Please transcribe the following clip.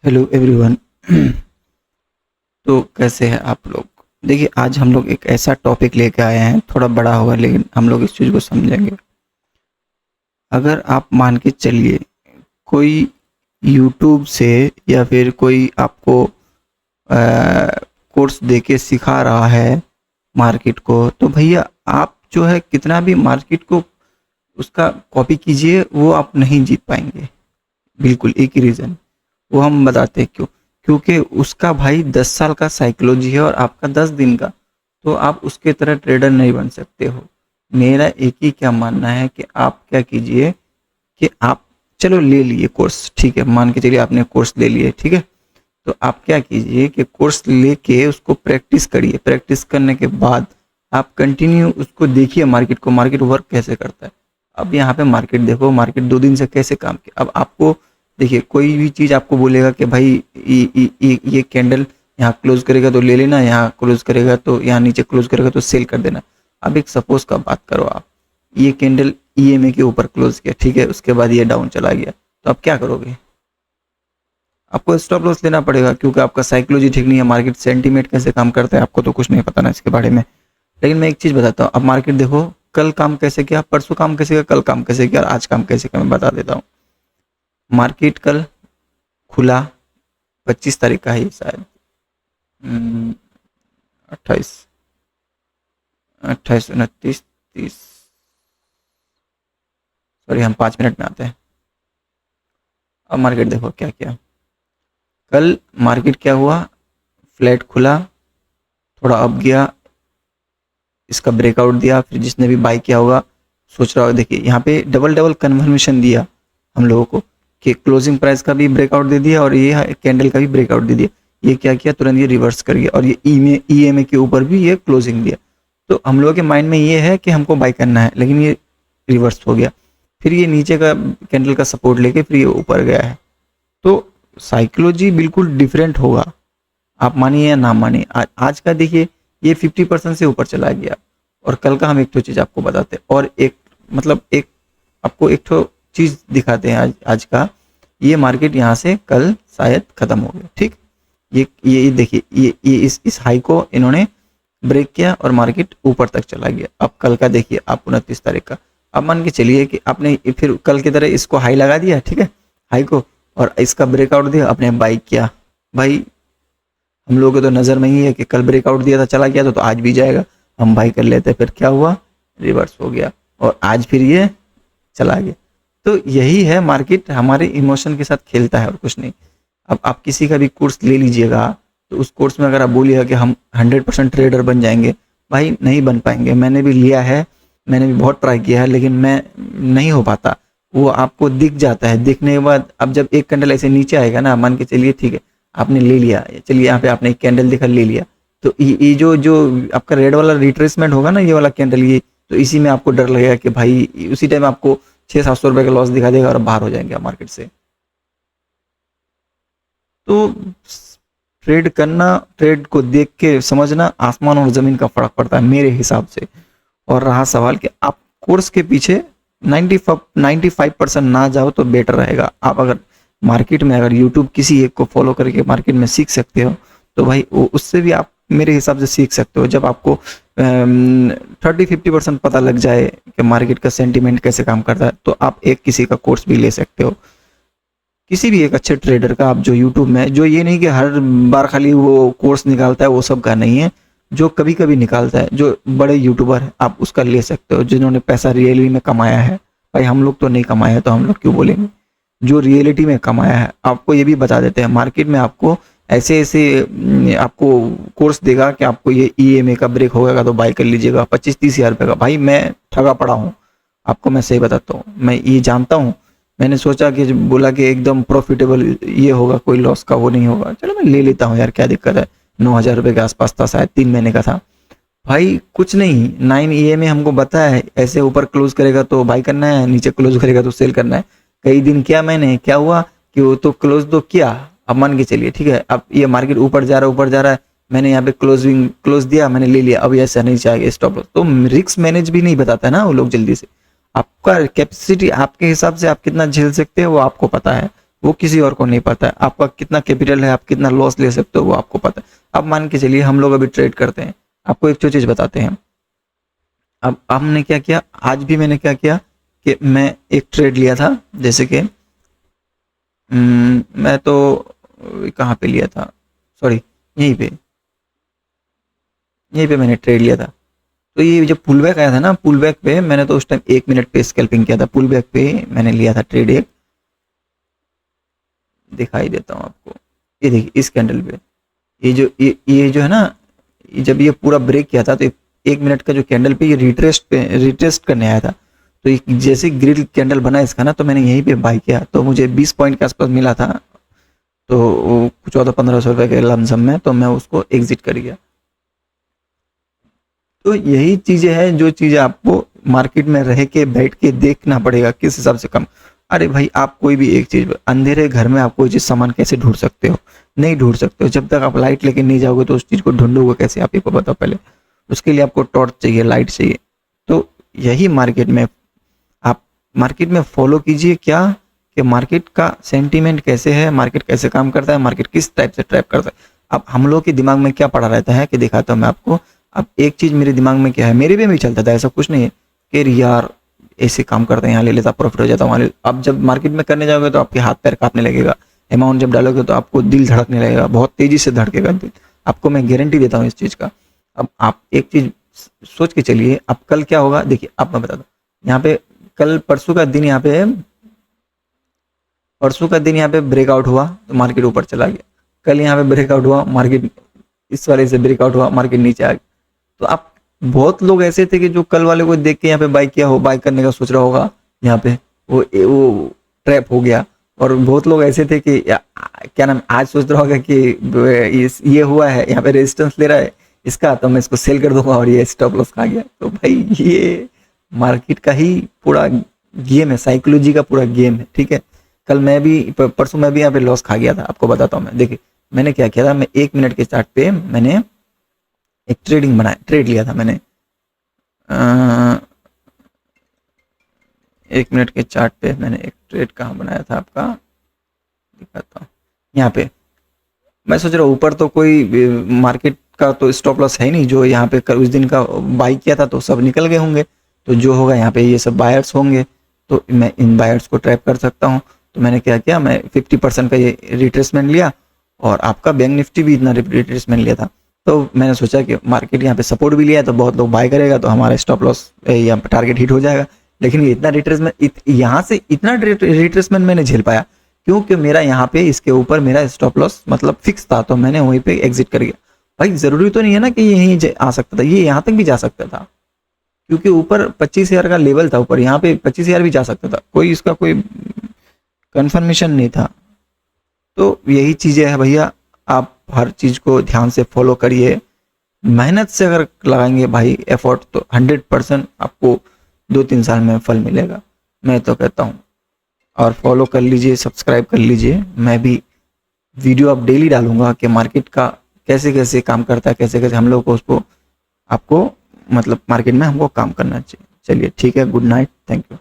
Hello everyone. तो कैसे हैं आप लोग। देखिए, आज हम लोग एक ऐसा टॉपिक लेके आए हैं, थोड़ा बड़ा होगा लेकिन हम लोग इस चीज़ को समझेंगे। अगर आप मान के चलिए, कोई यूट्यूब से या फिर कोई आपको कोर्स दे के सिखा रहा है मार्केट को, तो भैया आप जो है कितना भी मार्केट को उसका कॉपी कीजिए, वो आप नहीं जीत पाएंगे। बिल्कुल एक ही रीज़न, वो हम बताते हैं क्यों। क्योंकि उसका भाई 10 साल का साइकोलॉजी है और आपका 10 दिन का। तो आप उसके तरह ट्रेडर नहीं बन सकते हो। मेरा एक ही क्या मानना है कि आप क्या कीजिए कि आप चलो ले लिए कोर्स, ठीक है, मान के चलिए आपने कोर्स ले लिए, ठीक है। तो आप क्या कीजिए कि कोर्स लेके उसको प्रैक्टिस करिए। प्रैक्टिस करने के बाद आप कंटिन्यू उसको देखिए, मार्केट को, मार्केट वर्क कैसे करता है। अब यहाँ पे मार्केट देखो, मार्केट 2 दिन से कैसे काम किया। अब आपको देखिए, कोई भी चीज़ आपको बोलेगा कि भाई ये कैंडल यहाँ क्लोज करेगा तो ले लेना, यहाँ क्लोज करेगा तो यहाँ नीचे क्लोज करेगा तो सेल कर देना। अब एक सपोज का बात करो, आप ये कैंडल ईएमए के ऊपर क्लोज किया, ठीक है, उसके बाद ये डाउन चला गया, तो आप क्या करोगे। आपको स्टॉप लॉस लेना पड़ेगा, क्योंकि आपका साइकोलॉजी ठीक नहीं है। मार्केट सेंटीमेंट कैसे काम करता है आपको तो कुछ नहीं पता ना इसके बारे में। लेकिन मैं एक चीज़ बताता हूँ, अब मार्केट देखो, कल काम कैसे किया, परसों काम कैसे किया, कल काम कैसे किया और आज काम कैसे किया, मैं बता देता हूँ। मार्केट कल खुला, 25 तारीख का है शायद, 28, 28, 29, 30, सॉरी हम 5 मिनट में आते हैं। अब मार्केट देखो क्या किया। कल मार्केट क्या हुआ, फ्लैट खुला, थोड़ा अप गया, इसका ब्रेकआउट दिया, फिर जिसने भी बाई किया होगा सोच रहा होगा, देखिए यहाँ पे डबल डबल कन्फर्मेशन दिया हम लोगों को कि क्लोजिंग प्राइस का भी ब्रेकआउट दे दिया और ये कैंडल का भी ब्रेकआउट दे दिया। ये क्या किया, तुरंत ये रिवर्स कर गया और ये ईएमए के ऊपर भी ये क्लोजिंग दिया। तो हम लोगों के माइंड में ये है कि हमको बाई करना है, लेकिन ये रिवर्स हो गया। फिर ये नीचे का कैंडल का सपोर्ट लेके फिर ये ऊपर गया है। तो साइकोलॉजी बिल्कुल डिफरेंट होगा, आप मानिए या ना मानिए। आज का देखिए, ये 50% से ऊपर चला गया। और कल का हम एक तो चीज़ आपको बताते हैं और एक मतलब एक आपको एक तो चीज़ दिखाते हैं। आज का ये मार्केट यहाँ से कल शायद ख़त्म हो गया, ठीक। ये देखिए, ये इस हाई को इन्होंने ब्रेक किया और मार्केट ऊपर तक चला गया। अब कल का देखिए आप, 29 तारीख का। अब मान के चलिए कि आपने फिर कल की तरह इसको हाई लगा दिया, ठीक है, हाई को, और इसका ब्रेकआउट दिया, आपने बाई किया। भाई हम लोगों को तो नज़र में ही है कि कल ब्रेकआउट दिया था, चला गया तो आज भी जाएगा, हम बाई कर लेते। फिर क्या हुआ, रिवर्स हो गया और आज फिर ये चला गया। तो यही है, मार्केट हमारे इमोशन के साथ खेलता है और कुछ नहीं। अब आप किसी का भी कोर्स ले लीजिएगा, तो उस कोर्स में अगर आप बोलिएगा कि हम 100% ट्रेडर बन जाएंगे, भाई नहीं बन पाएंगे। मैंने भी लिया है, मैंने भी बहुत ट्राई किया है, लेकिन मैं नहीं हो पाता। वो आपको दिख जाता है, दिखने के बाद अब जब एक कैंडल ऐसे नीचे आएगा ना, मान के चलिए ठीक है आपने ले लिया, चलिए यहाँ पे आपने एक कैंडल दिखा, ले लिया, तो ये जो जो आपका रेड वाला रिट्रेसमेंट होगा ना, ये वाला कैंडल, ये तो इसी में आपको डर लगेगा कि भाई उसी टाइम आपको 600-700 रुपए का लॉस दिखा देगा और बाहर हो जाएंगे आप मार्केट से। तो ट्रेड करना, ट्रेड को देख के समझना, आसमान और ज़मीन का फ़र्क पड़ता है मेरे हिसाब से। और रहा सवाल कि आप कोर्स के पीछे 95% ना जाओ तो बेटर रहेगा। आप अगर मार्केट में अगर यूट्यूब किसी एक को फॉलो करके मार्केट में सीख सकते हो, तो भाई उससे भी आप मेरे हिसाब से सीख सकते हो। जब आपको 30-50% पता लग जाए कि मार्केट का सेंटीमेंट कैसे काम करता है, तो आप एक किसी का कोर्स भी ले सकते हो, किसी भी एक अच्छे ट्रेडर का। आप जो यूट्यूब में, जो ये नहीं कि हर बार खाली वो कोर्स निकालता है, वो सब का नहीं है, जो कभी कभी निकालता है, जो बड़े यूट्यूबर है, आप उसका ले सकते हो, जिन्होंने पैसा रियली में कमाया है। भाई हम लोग तो नहीं कमाया है, तो हम लोग क्यों बोलेंगे। जो रियलिटी में कमाया है, आपको ये भी बता देते हैं, मार्केट में आपको ऐसे ऐसे आपको कोर्स देगा कि आपको ये ईएमए का ब्रेक होगा तो बाई कर लीजिएगा 25-30 हज़ार रुपये का। भाई मैं ठगा पड़ा हूँ, आपको मैं सही बताता हूँ, मैं ये जानता हूँ। मैंने सोचा कि बोला कि एकदम प्रॉफिटेबल ये होगा, कोई लॉस का वो नहीं होगा, चलो मैं ले लेता हूँ यार, क्या दिक्कत है। 9,000 रुपये के आसपास था शायद, 3 महीने का था। भाई कुछ नहीं, 9 ईएमए हमको बताया है, ऐसे ऊपर क्लोज करेगा तो बाई करना है, नीचे क्लोज करेगा तो सेल करना है। कई दिन किया मैंने, क्या हुआ कि वो तो क्लोज तो किया। अब मान के चलिए ठीक है, अब ये मार्केट ऊपर जा रहा है, ऊपर जा रहा है, मैंने यहाँ पे क्लोज दिया, मैंने ले लिया। अब ऐसा नहीं चाहिए स्टॉप लॉस, तो रिस्क मैनेज भी नहीं बताता ना वो लोग जल्दी से। आपका कैपेसिटी, आपके हिसाब से आप कितना झेल सकते हैं वो आपको पता है। वो किसी और को नहीं पता है। आपका कितना कैपिटल है, आप कितना लॉस ले सकते हो, वो आपको पता है। अब मान के चलिए हम लोग अभी ट्रेड करते हैं, आपको एक जो चीज़ बताते हैं। अब हमने क्या किया, आज भी मैंने क्या किया कि मैं एक ट्रेड लिया था, जैसे कि मैं तो कहाँ पे लिया था, सॉरी यहीं पे मैंने ट्रेड लिया था। तो ये जब पुल बैक आया था ना, पुल बैक पे मैंने तो उस टाइम 1 मिनट पे स्कैल्पिंग किया था। पुल बैक पे मैंने लिया था ट्रेड एक, दिखाई देता हूँ आपको, ये देखिए इस कैंडल पे, ये जो है ना, जब ये पूरा ब्रेक किया था तो 1 मिनट का जो कैंडल पे ये रिट्रेस्ट करने आया था। तो जैसे ग्रिल कैंडल बना इसका ना, तो मैंने यहीं पे बाई किया, तो मुझे 20 पॉइंट के आसपास मिला था, तो 1400-1500 रुपए के लमसम में, तो मैं उसको एग्जिट कर गया। तो यही चीजें हैं जो चीजें आपको मार्केट में रह के बैठ के देखना पड़ेगा किस हिसाब से कम। अरे भाई, आप कोई भी एक चीज, अंधेरे घर में आप कोई चीज सामान कैसे ढूंढ सकते हो, नहीं ढूंढ सकते हो। जब तक आप लाइट लेके नहीं जाओगे तो उस चीज को ढूंढोगे कैसे, आप ही को बताओ पहले। उसके लिए आपको टॉर्च चाहिए, लाइट चाहिए। तो यही मार्केट में आप मार्केट में फॉलो कीजिए क्या, कि मार्केट का सेंटीमेंट कैसे है, मार्केट कैसे काम करता है, मार्केट किस टाइप से ट्रैप करता है। अब हम लोग के दिमाग में क्या पड़ा रहता है कि दिखाता हूँ मैं आपको। अब एक चीज मेरे दिमाग में क्या है, मेरे भी चलता था, ऐसा कुछ नहीं है कि यार ऐसे काम करते हैं, यहाँ ले लेता, प्रॉफिट हो जाता वहाँ ले। अब जब मार्केट में करने जाओगे तो आपके हाथ पैर कांपने लगेगा, अमाउंट जब डालोगे तो आपको दिल धड़कने लगेगा, बहुत तेजी से धड़केगा दिल, आपको मैं गारंटी देता हूँ इस चीज़ का। अब आप एक चीज सोच के चलिए, अब कल क्या होगा, देखिए अब मैं बताता हूँ। यहाँ पे कल परसों का दिन यहाँ पे ब्रेकआउट हुआ तो मार्केट ऊपर चला गया। कल यहाँ पे ब्रेकआउट हुआ, मार्केट इस वाले से ब्रेकआउट हुआ, मार्केट नीचे आ गया। तो आप, बहुत लोग ऐसे थे कि जो कल वाले को देख के यहाँ पे बाई किया हो, बाई करने का सोच रहा होगा, यहाँ पे वो ट्रैप हो गया। और बहुत लोग ऐसे थे कि क्या नाम, आज सोच रहा होगा कि ये हुआ है, यहाँ पे रेजिस्टेंस ले रहा है इसका, तो मैं इसको सेल कर दूंगा और ये स्टॉप लॉस खा गया। तो भाई ये मार्केट का ही पूरा गेम है, साइकोलॉजी का पूरा गेम है, ठीक है। कल मैं भी, परसों मैं भी यहाँ पे लॉस खा गया था, आपको बताता हूँ मैं। देखिए मैंने क्या किया था, मैं 1 मिनट के चार्ट पे मैंने एक ट्रेड लिया था मैंने। 1 मिनट के चार्ट पे मैंने एक ट्रेड कहाँ बनाया था, आपका दिखाता हूँ। यहाँ पे मैं सोच रहा हूँ, ऊपर तो कोई मार्केट का तो स्टॉप लॉस है ही नहीं, जो यहाँ पे उस दिन का बाई किया था तो सब निकल गए होंगे। तो जो होगा यहाँ पे, ये सब बायर्स होंगे, तो मैं इन बायर्स को ट्रैप कर सकता हूँ। तो मैंने क्या किया, मैं 50% का ये रिट्रेसमेंट लिया, और आपका बैंक निफ्टी भी इतना रिट्रेसमेंट लिया था। तो मैंने सोचा कि मार्केट यहाँ पे सपोर्ट भी लिया है, तो बहुत लोग बाय करेगा, तो हमारा स्टॉप लॉस या टारगेट हिट हो जाएगा। लेकिन ये इतना रिट्रेसमेंट, यहाँ से इतना रिट्रेसमेंट मैंने झेल पाया क्योंकि मेरा यहाँ पे इसके ऊपर मेरा स्टॉप लॉस मतलब फिक्स था, तो मैंने वहीं पे एग्जिट कर गया। भाई जरूरी तो नहीं है ना कि यहीं आ सकता था, ये यहाँ तक भी जा सकता था, क्योंकि ऊपर 25,000 का लेवल था, ऊपर यहाँ पे 25,000 भी जा सकता था, कोई इसका कोई कंफर्मेशन नहीं था। तो यही चीजें है भैया, आप हर चीज को ध्यान से फॉलो करिए, मेहनत से अगर लगाएंगे भाई एफर्ट, तो 100% आपको 2-3 साल में फल मिलेगा, मैं तो कहता हूँ। और फॉलो कर लीजिए, सब्सक्राइब कर लीजिए, मैं भी वीडियो अब डेली डालूंगा कि मार्केट का कैसे कैसे काम करता है, कैसे कैसे हम लोग को उसको, आपको मतलब मार्केट में हमको काम करना चाहिए। चलिए ठीक है, गुड नाइट, थैंक यू।